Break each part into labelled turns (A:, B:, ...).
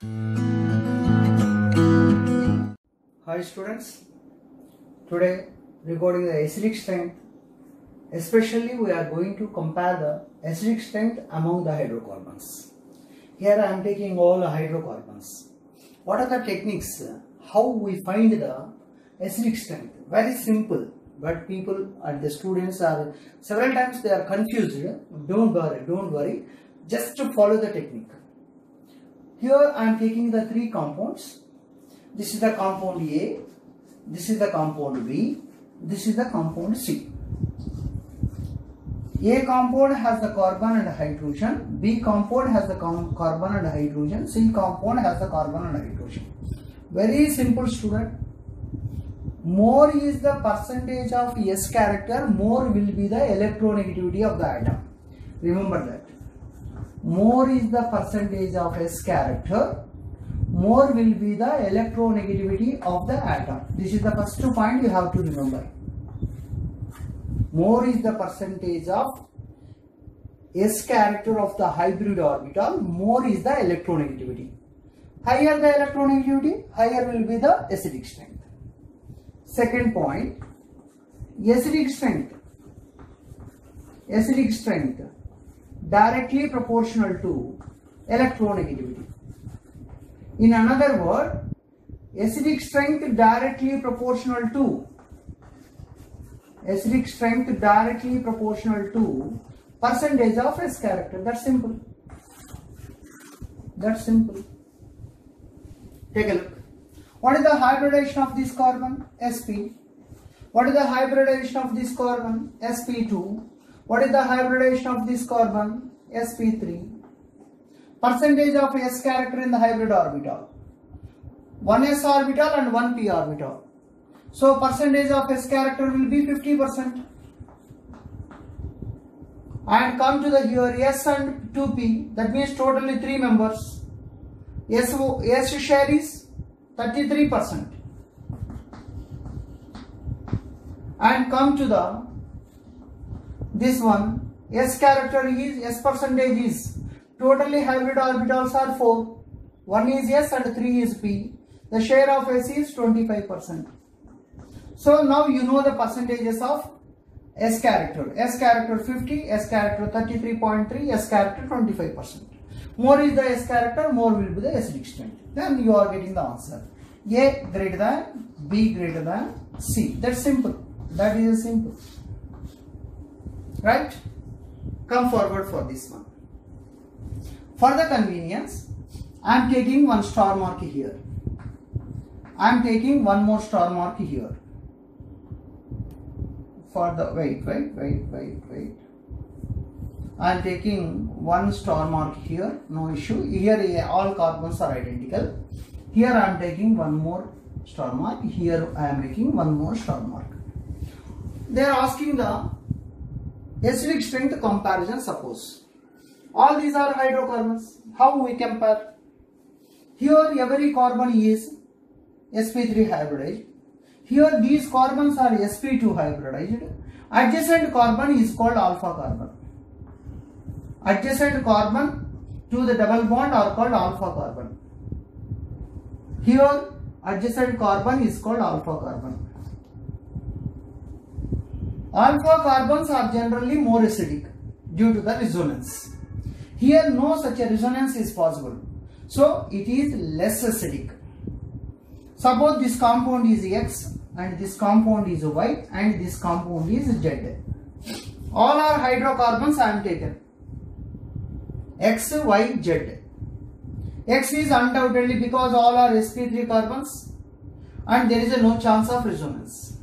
A: Hi students, today regarding the acidic strength, especially we are going to compare the acidic strength among the hydrocarbons. Here I am taking all the hydrocarbons. What are the techniques? How we find the acidic strength? Very simple, but people and the students are several times they are confused. Don't worry, just to follow the technique. Here I am taking the three compounds. This is the compound A, this is the compound B, this is the compound C. A compound has the carbon and hydrogen, B compound has the carbon and hydrogen, C compound has the carbon and hydrogen. Very simple, student. More is the percentage of S character, more will be the electronegativity of the atom. Remember that. More is the percentage of S character, more will be the electronegativity of the atom. This is the first point you have to remember. More is the percentage of S character of the hybrid orbital, more is the electronegativity. Higher the electronegativity, higher will be the acidic strength. Second point, acidic strength directly proportional to electronegativity. In another word, acidic strength directly proportional to percentage of S character. That's simple. Take a look. What is the hybridization of this carbon? Sp. What is the hybridization of this carbon? Sp2. What is the hybridization of this carbon? Sp3. Percentage of S character in the hybrid orbital. One S orbital and one P orbital. So percentage of S character will be 50%. And come to the here S and 2P. That means totally 3 members. S share is 33%. And come to the this one. S character is S percentage is. Totally hybrid orbitals are 4. 1 is S and 3 is P. The share of S is 25%. So now you know the percentages of S character. S character 50, S character 33.3, S character 25%. More is the S character, more will be the acidic strength. Then you are getting the answer. A greater than, B greater than C. That's simple. That is simple. Right? Come forward for this one. For the convenience, I am taking one star mark here. I am taking one more star mark here. For the wait. I am taking one star mark here. No issue. Here all carbons are identical. Here I am taking one more star mark. Here I am making one more star mark. They are asking the acidic strength comparison. Suppose all these are hydrocarbons. How we compare? Here every carbon is sp3 hybridized. Here these carbons are sp2 hybridized. Adjacent carbon is called alpha carbon. Adjacent carbon to the double bond are called alpha carbon. Here adjacent carbon is called alpha carbon. Alpha carbons are generally more acidic due to the resonance. Here no such a resonance is possible. So it is less acidic. Suppose this compound is X and this compound is Y and this compound is Z. All are hydrocarbons I am taken. X, Y, Z. X is undoubtedly because all are sp3 carbons and there is no chance of resonance.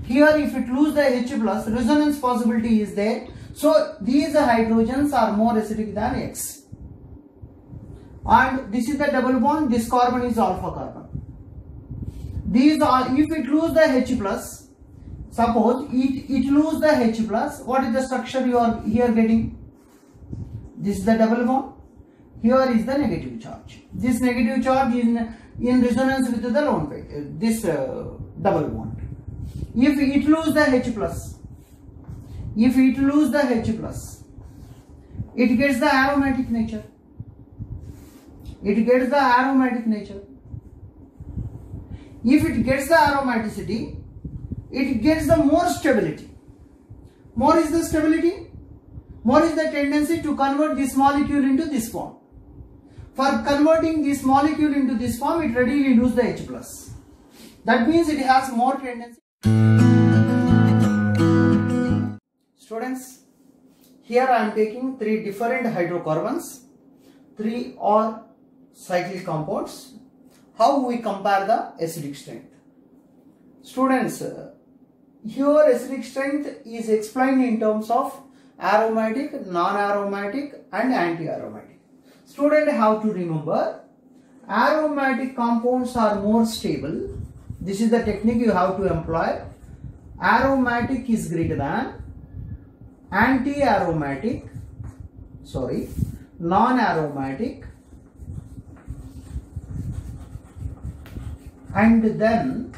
A: Here if it lose the H plus, resonance possibility is there. So these hydrogens are more acidic than X. And this is the double bond, this carbon is alpha carbon. These are, if it lose the H plus, suppose it lose the H plus, what is the structure you are here getting? This is the double bond. Here is the negative charge. This negative charge is in resonance with the lone pair, this double bond. If it lose the H plus, it gets the aromatic nature. it gets the aromatic nature. If it gets the aromaticity, it gets the more stability. More is the stability, more is the tendency to convert this molecule into this form. For converting this molecule into this form, it readily loses the H plus. That means it has more tendency. Students, here I am taking 3 different hydrocarbons. 3 are cyclic compounds. How we compare the acidic strength? Students, here acidic strength is explained in terms of aromatic, non-aromatic and anti-aromatic. Student have to remember, aromatic compounds are more stable. This is the technique you have to employ. Aromatic is greater than non-aromatic and then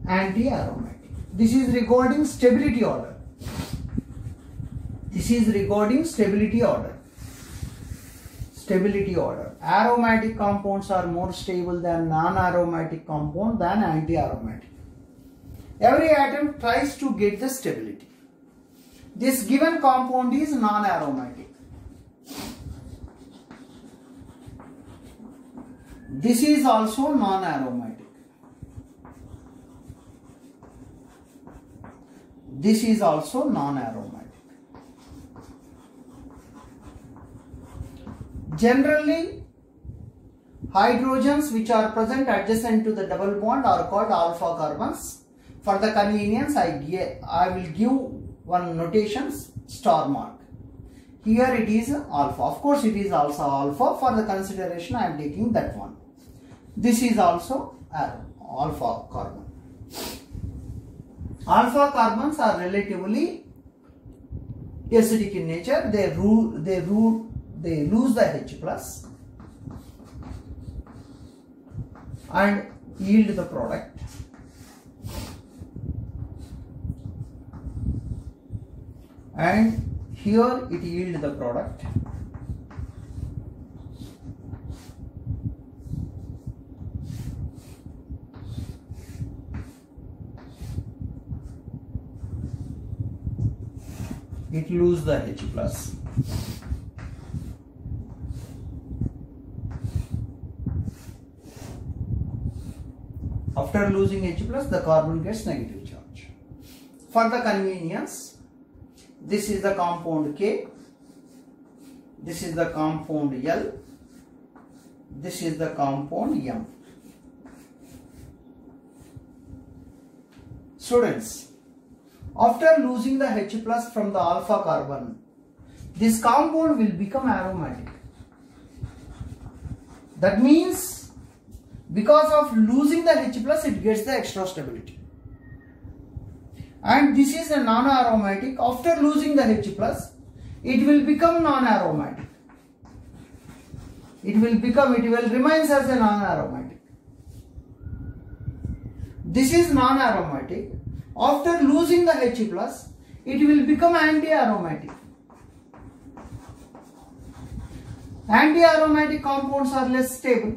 A: anti-aromatic. This is regarding stability order. This is regarding stability order. Stability order. Aromatic compounds are more stable than non-aromatic compound than anti-aromatic. Every atom tries to get the stability. This given compound is non-aromatic. This is also non-aromatic. This is also non-aromatic. Generally, hydrogens which are present adjacent to the double bond are called alpha carbons. For the convenience, I will give one notation, star mark. Here it is alpha. Of course, it is also alpha. For the consideration, I am taking that one. This is also alpha carbon. Alpha carbons are relatively acidic in nature. They lose the H plus and yield the product. And here it yields the product. It loses the H plus. After losing H plus, the carbon gets negative charge. For the convenience, this is the compound K, this is the compound L, this is the compound M. Students, after losing the H plus from the alpha carbon, this compound will become aromatic. That means because of losing the H plus, it gets the extra stability. And this is a non-aromatic. After losing the H plus, it will become non-aromatic. It will remain as a non-aromatic. This is non-aromatic. After losing the H plus, it will become anti-aromatic. Anti-aromatic compounds are less stable.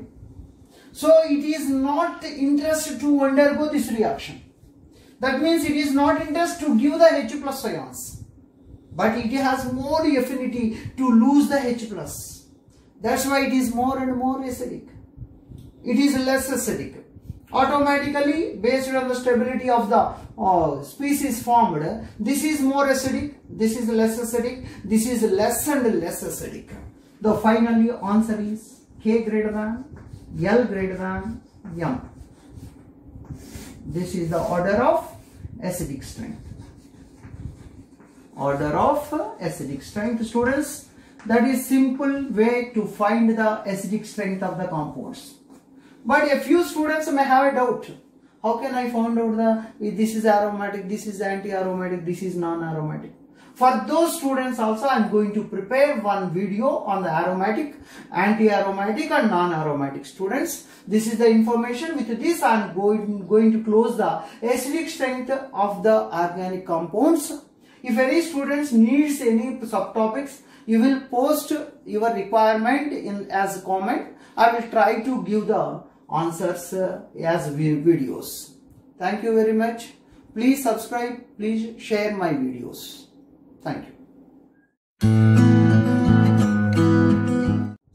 A: So it is not interested to undergo this reaction. That means it is not interested to give the H plus ions. But it has more affinity to lose the H plus. That's why it is more and more acidic. It is less acidic. Automatically, based on the stability of the species formed, this is more acidic, this is less acidic, this is less and less acidic. The finally answer is K greater than, L greater than M. This is the order of acidic strength. Order of acidic strength, students. That is simple way to find the acidic strength of the compounds. But a few students may have a doubt. How can I find out this is aromatic, this is anti-aromatic, this is non-aromatic? For those students also, I am going to prepare one video on the aromatic, anti-aromatic and non-aromatic. Students, this is the information. With this, I am going to close the acidic strength of the organic compounds. If any students needs any subtopics, you will post your requirement as a comment. I will try to give the answers as videos. Thank you very much. Please subscribe. Please share my videos. Thank you.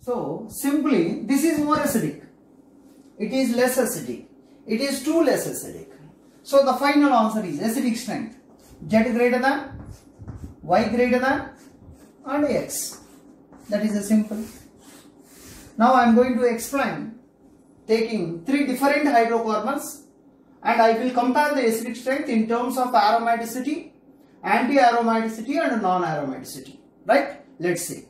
A: So simply, this is more acidic. It is less acidic. It is too less acidic. So the final answer is acidic strength Z greater than, Y greater than, and X. That is a simple. Now I am going to explain taking 3 different hydrocarbons, and I will compare the acidic strength in terms of aromaticity, anti-aromaticity and non-aromaticity. Right? Let's see.